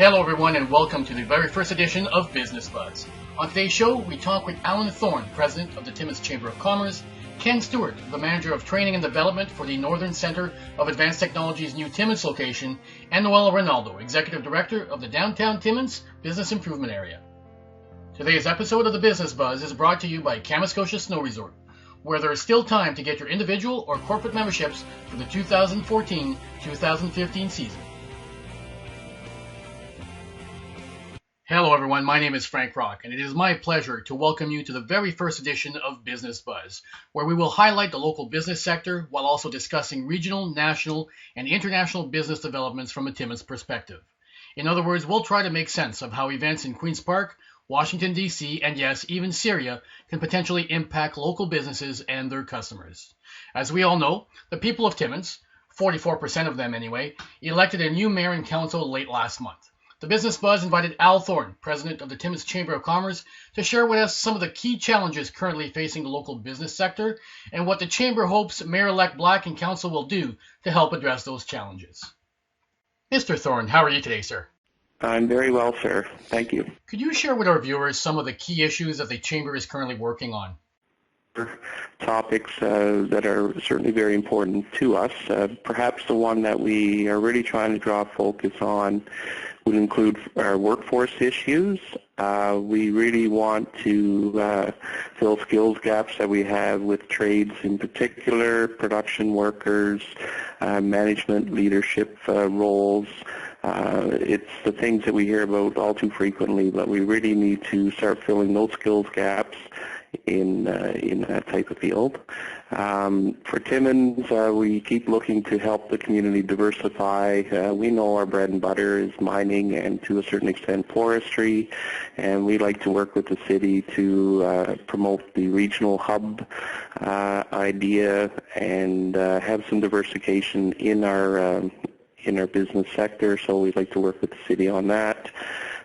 Hello everyone and welcome to the very first edition of Business Buzz. On today's show, we talk with Alan Thorne, President of the Timmins Chamber of Commerce, Ken Stewart, the Manager of Training and Development for the Northern Center of Advanced Technology's new Timmins location, and Noella Rinaldo, Executive Director of the Downtown Timmins Business Improvement Area. Today's episode of the Business Buzz is brought to you by Kamoskosia Snow Resort, where there is still time to get your individual or corporate memberships for the 2014-2015 season. Hello everyone, my name is Frank Rock, and it is my pleasure to welcome you to the very first edition of Business Buzz, where we will highlight the local business sector while also discussing regional, national, and international business developments from a Timmins perspective. In other words, we'll try to make sense of how events in Queen's Park, Washington, D.C., and yes, even Syria can potentially impact local businesses and their customers. As we all know, the people of Timmins, 44% of them anyway, elected a new mayor and council late last month. The Business Buzz invited Al Thorne, President of the Timmins Chamber of Commerce, to share with us some of the key challenges currently facing the local business sector and what the Chamber hopes Mayor-elect Black and Council will do to help address those challenges. Mr. Thorne, how are you today, sir? I'm very well, sir. Thank you. Could you share with our viewers some of the key issues that the Chamber is currently working on? Topics that are certainly very important to us. Perhaps the one that we are really trying to draw focus on would include our workforce issues. We really want to fill skills gaps that we have with trades in particular, production workers, management, leadership roles. It's the things that we hear about all too frequently, but we really need to start filling those skills gaps in that type of field. For Timmins, we keep looking to help the community diversify. We know our bread and butter is mining and to a certain extent forestry, and we like to work with the city to promote the regional hub idea and have some diversification in our business sector, so we'd like to work with the city on that.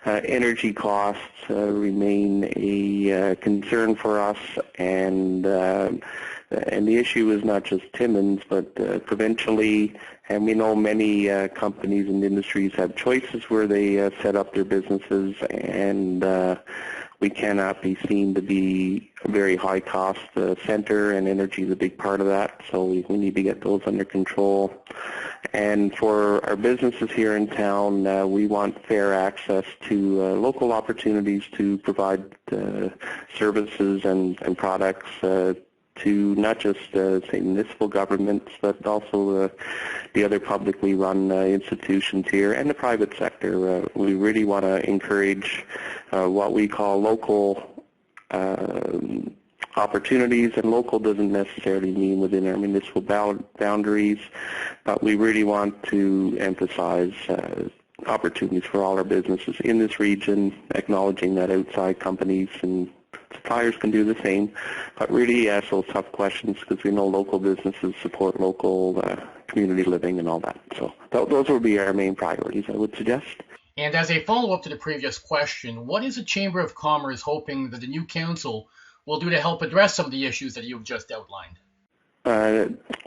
Energy costs remain a concern for us, and the issue is not just Timmins, but provincially, and we know many companies and industries have choices where they set up their businesses, and we cannot be seen to be a very high-cost center, and energy is a big part of that, so we need to get those under control. And for our businesses here in town, we want fair access to local opportunities to provide services and products to not just say municipal governments, but also the other publicly run institutions here and the private sector. We really want to encourage what we call local opportunities, and local doesn't necessarily mean within our municipal boundaries, but we really want to emphasize opportunities for all our businesses in this region, acknowledging that outside companies and suppliers can do the same, but really ask those tough questions because we know local businesses support local community living and all that. So those will be our main priorities, I would suggest. And as a follow-up to the previous question, what is the Chamber of Commerce hoping that the new council will do to help address some of the issues that you've just outlined?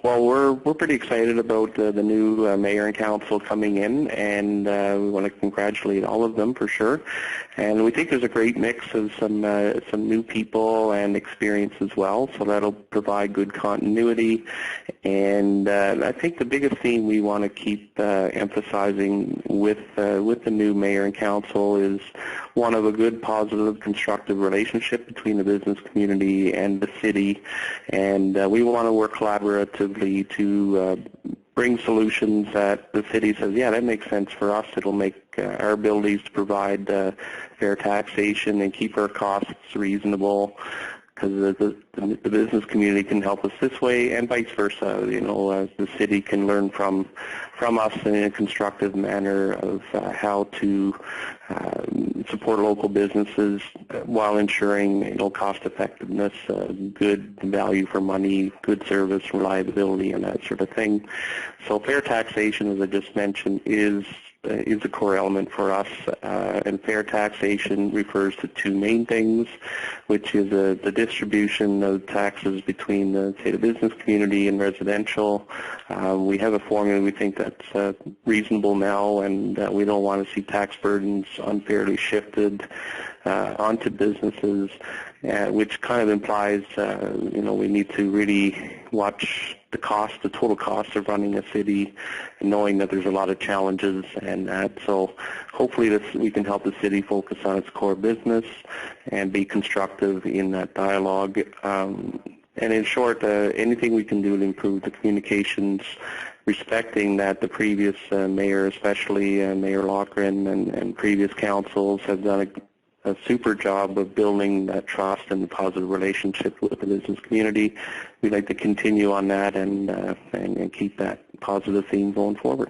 Well, we're pretty excited about the new mayor and council coming in, and we want to congratulate all of them for sure. And we think there's a great mix of some new people and experience as well, so that'll provide good continuity. And I think the biggest theme we want to keep emphasizing with the new mayor and council is one of a good, positive, constructive relationship between the business community and the city, and we want to work collaboratively to bring solutions that the city says, yeah, that makes sense for us. It'll make our abilities to provide fair taxation and keep our costs reasonable, because the business community can help us this way, and vice versa. You know, the city can learn from us in a constructive manner of how to support local businesses while ensuring, you know, cost effectiveness, good value for money, good service, reliability, and that sort of thing. So fair taxation, as I just mentioned, is is a core element for us, and fair taxation refers to two main things, which is the distribution of taxes between the, say, the business community and residential. We have a formula we think that's reasonable now, and we don't want to see tax burdens unfairly shifted onto businesses, which kind of implies, we need to really watch the total cost of running a city, and knowing that there's a lot of challenges, and so hopefully we can help the city focus on its core business and be constructive in that dialogue. And in short, anything we can do to improve the communications, respecting that the previous mayor, especially Mayor Loughran and previous councils, have done a super job of building that trust and the positive relationship with the business community. We'd like to continue on that and keep that positive theme going forward.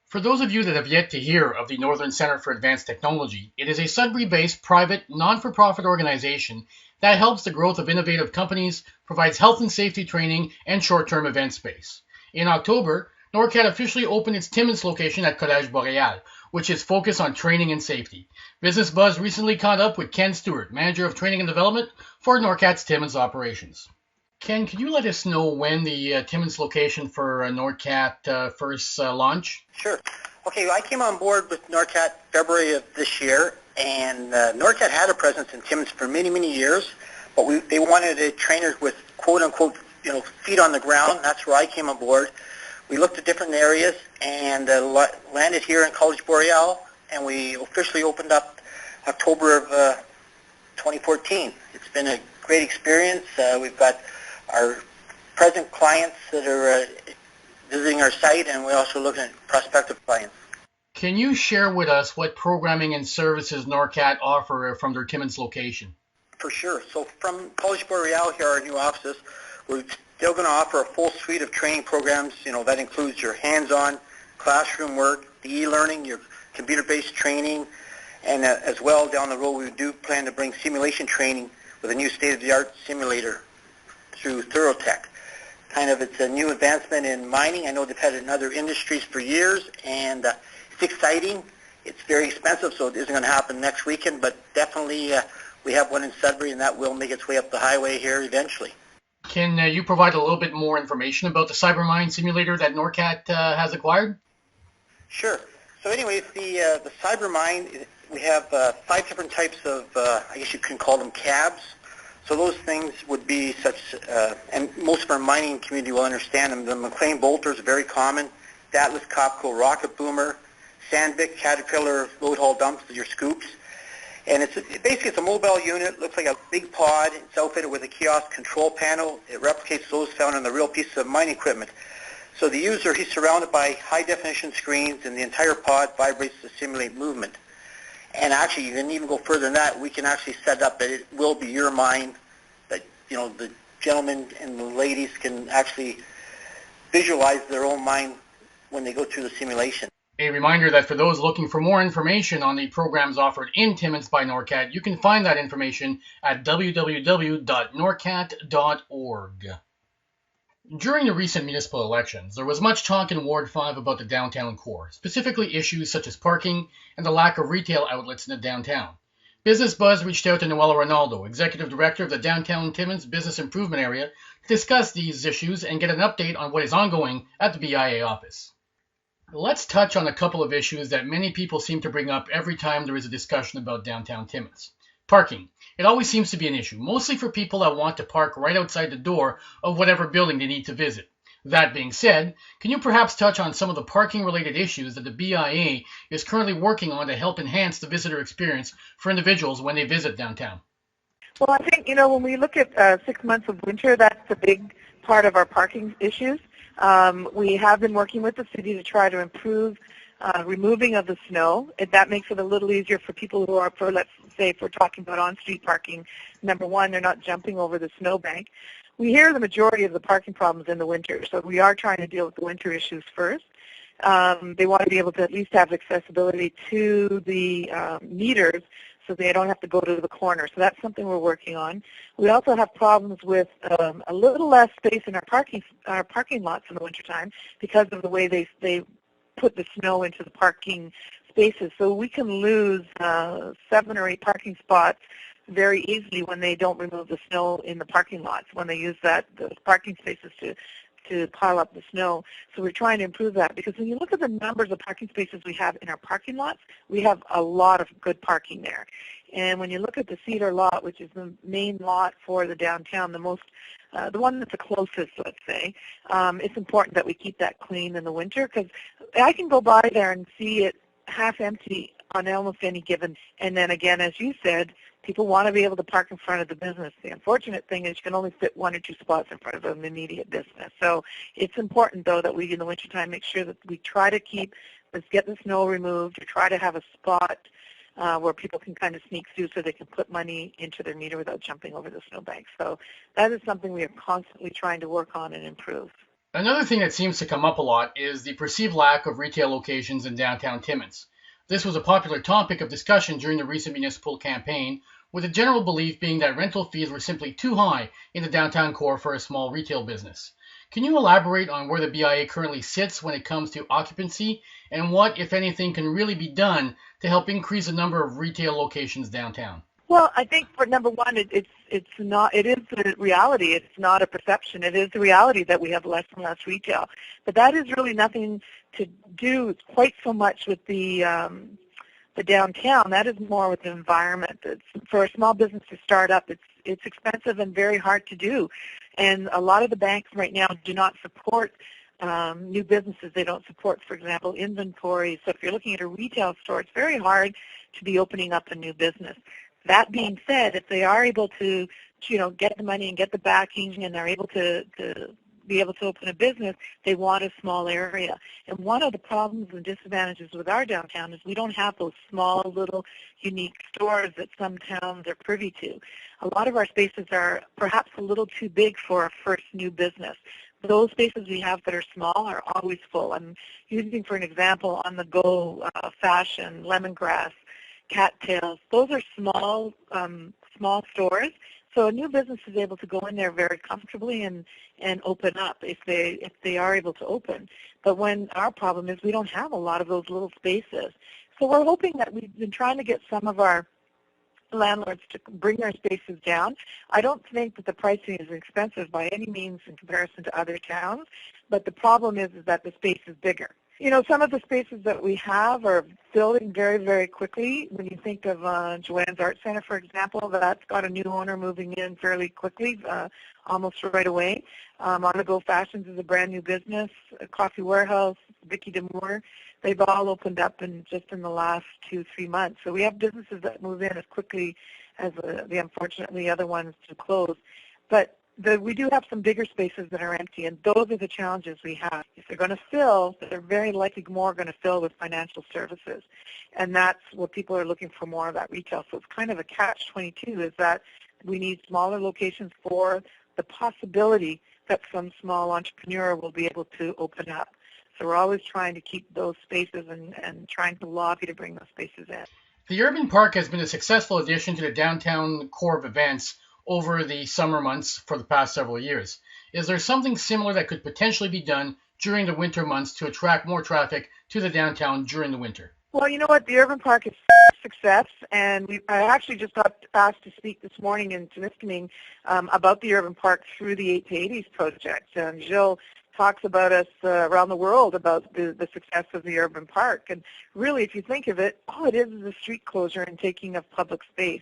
For those of you that have yet to hear of the Northern Centre for Advanced Technology, it is a Sudbury-based private, non-for-profit organization that helps the growth of innovative companies, provides health and safety training, and short-term event space. In October, NORCAT officially opened its Timmins location at Collège Boréal, which is focused on training and safety. Business Buzz recently caught up with Ken Stewart, Manager of Training and Development for NORCAT's Timmins operations. Ken, can you let us know when the Timmins location for NORCAT first launched? Sure. Okay, I came on board with NORCAT February of this year, and NORCAT had a presence in Timmins for many, many years, but they wanted a trainer with quote-unquote, feet on the ground. That's where I came on board. We looked at different areas and landed here in College Boreal, and we officially opened up October of 2014. It's been a great experience. We've got our present clients that are visiting our site, and we're also looking at prospective clients. Can you share with us what programming and services NORCAT offer from their Timmins location? For sure. So from College Boreal here, our new offices, we're still going to offer a full suite of training programs. That includes your hands-on classroom work, the e-learning, your computer-based training, and as well down the road we do plan to bring simulation training with a new state-of-the-art simulator through Thorne. It's a new advancement in mining. I know they've had it in other industries for years, and it's exciting. It's very expensive, so it isn't going to happen next weekend, but definitely we have one in Sudbury, and that will make its way up the highway here eventually. Can you provide a little bit more information about the CyberMine simulator that NORCAT has acquired? Sure. So anyways, the CyberMine, we have 5 different types of, I guess you can call them cabs. So those things would be such, and most of our mining community will understand them. The McLean Bolter is very common, the Atlas Copco Rocket Boomer, Sandvik Caterpillar Load Haul Dumps, your scoops. And basically it's a mobile unit, looks like a big pod. It's outfitted with a kiosk control panel. It replicates those found on the real pieces of mining equipment. So the user, he's surrounded by high-definition screens, and the entire pod vibrates to simulate movement. And actually, you can even go further than that. We can actually set up that it will be your mine, that the gentlemen and the ladies can actually visualize their own mine when they go through the simulation. A reminder that for those looking for more information on the programs offered in Timmins by NORCAT, you can find that information at www.norcat.org. During the recent municipal elections, there was much talk in Ward 5 about the downtown core, specifically issues such as parking and the lack of retail outlets in the downtown. Business Buzz reached out to Noella Rinaldo, Executive Director of the Downtown Timmins Business Improvement Area, to discuss these issues and get an update on what is ongoing at the BIA office. Let's touch on a couple of issues that many people seem to bring up every time there is a discussion about downtown Timmins. Parking. It always seems to be an issue, mostly for people that want to park right outside the door of whatever building they need to visit. That being said, can you perhaps touch on some of the parking-related issues that the BIA is currently working on to help enhance the visitor experience for individuals when they visit downtown? Well, I think, when we look at 6 months of winter, that's a big part of our parking issues. We have been working with the city to try to improve removing of the snow. That makes it a little easier for people who are, let's say, if we're talking about on-street parking. Number one, they're not jumping over the snowbank. We hear the majority of the parking problems in the winter, so we are trying to deal with the winter issues first. They want to be able to at least have accessibility to the meters so they don't have to go to the corner. So that's something we're working on. We also have problems with a little less space in our parking lots in the wintertime because of the way they put the snow into the parking spaces. So we can lose 7 or 8 parking spots very easily when they don't remove the snow in the parking lots, when they use those parking spaces to pile up the snow. So we're trying to improve that, because when you look at the numbers of parking spaces we have in our parking lots, we have a lot of good parking there. And when you look at the Cedar lot, which is the main lot for the downtown, the one that's the closest, let's say, it's important that we keep that clean in the winter, because I can go by there and see it half empty on almost any given. And then again, as you said, people want to be able to park in front of the business. The unfortunate thing is you can only fit 1 or 2 spots in front of an immediate business. So it's important, though, that we, in the wintertime, make sure that we try to let's get the snow removed, or try to have a spot where people can kind of sneak through so they can put money into their meter without jumping over the snowbank. So that is something we are constantly trying to work on and improve. Another thing that seems to come up a lot is the perceived lack of retail locations in downtown Timmins. This was a popular topic of discussion during the recent municipal campaign, with the general belief being that rental fees were simply too high in the downtown core for a small retail business. Can you elaborate on where the BIA currently sits when it comes to occupancy, and what, if anything, can really be done to help increase the number of retail locations downtown? Well, I think for number one, it is the reality. It's not a perception. It is the reality that we have less and less retail. But that is really nothing to do quite so much with the downtown. That is more with the environment. For a small business to start up, it's expensive and very hard to do. And a lot of the banks right now do not support new businesses. They don't support, for example, inventory. So if you're looking at a retail store, it's very hard to be opening up a new business. That being said, if they are able to, get the money and get the backing, and they're able to be able to open a business, they want a small area. And one of the problems and disadvantages with our downtown is we don't have those small, little, unique stores that some towns are privy to. A lot of our spaces are perhaps a little too big for a first new business. Those spaces we have that are small are always full. I'm using, for an example, On the Go, Fashion, Lemongrass, Cattails. Those are small stores. So a new business is able to go in there very comfortably and open up if they are able to open. But when our problem is we don't have a lot of those little spaces. So we're hoping that we've been trying to get some of our landlords to bring their spaces down. I don't think that the pricing is expensive by any means in comparison to other towns, but the problem is that the space is bigger. Some of the spaces that we have are filling very, very quickly. When you think of Joanne's Art Center, for example, that's got a new owner moving in fairly quickly, almost right away. On the Go Fashions is a brand new business. Coffee Warehouse, Vicky Demore, they've all opened up just in the last 2-3 months. So we have businesses that move in as quickly as the unfortunately other ones to close. But we do have some bigger spaces that are empty, and those are the challenges we have. If they're going to fill, they're very likely more going to fill with financial services, and that's what people are looking for, more of that retail. So it's kind of a catch-22, is that we need smaller locations for the possibility that some small entrepreneur will be able to open up. So we're always trying to keep those spaces and trying to lobby to bring those spaces in. The Urban Park has been a successful addition to the downtown core of events over the summer months for the past several years. Is there something similar that could potentially be done during the winter months to attract more traffic to the downtown during the winter? Well, you know what? The Urban Park is a success, and I actually just got asked to speak this morning in Timmins about the Urban Park through the 8 to 80s project. And Jill talks about us around the world about the success of the Urban Park. And really, if you think of it, all it is a street closure and taking of public space.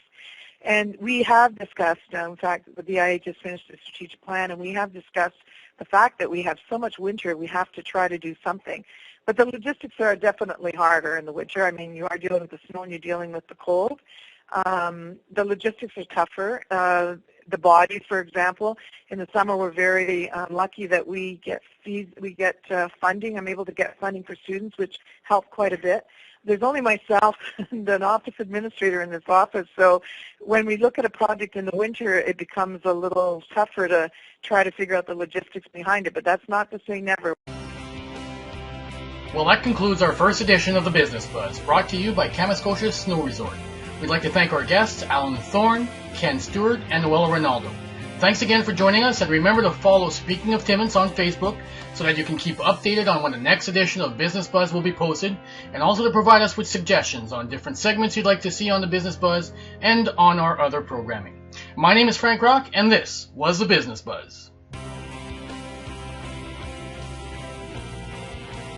And we have discussed, in fact, the BIA just finished a strategic plan, and we have discussed the fact that we have so much winter, we have to try to do something. But the logistics are definitely harder in the winter. I mean, you are dealing with the snow and you're dealing with the cold. The logistics are tougher. The bodies, for example, in the summer we're very lucky that we get funding. I'm able to get funding for students, which help quite a bit. There's only myself and an office administrator in this office, so when we look at a project in the winter, it becomes a little tougher to try to figure out the logistics behind it, but that's not to say never. Well, that concludes our first edition of the Business Buzz, brought to you by Kamoskosia Snow Resort. We'd like to thank our guests, Alan Thorne, Ken Stewart, and Noella Rinaldo. thanks again for joining us, and remember to follow Speaking of Timmins on Facebook so that you can keep updated on when the next edition of Business Buzz will be posted, and also to provide us with suggestions on different segments you'd like to see on the Business Buzz and on our other programming. My name is Frank Rock, and this was the Business Buzz.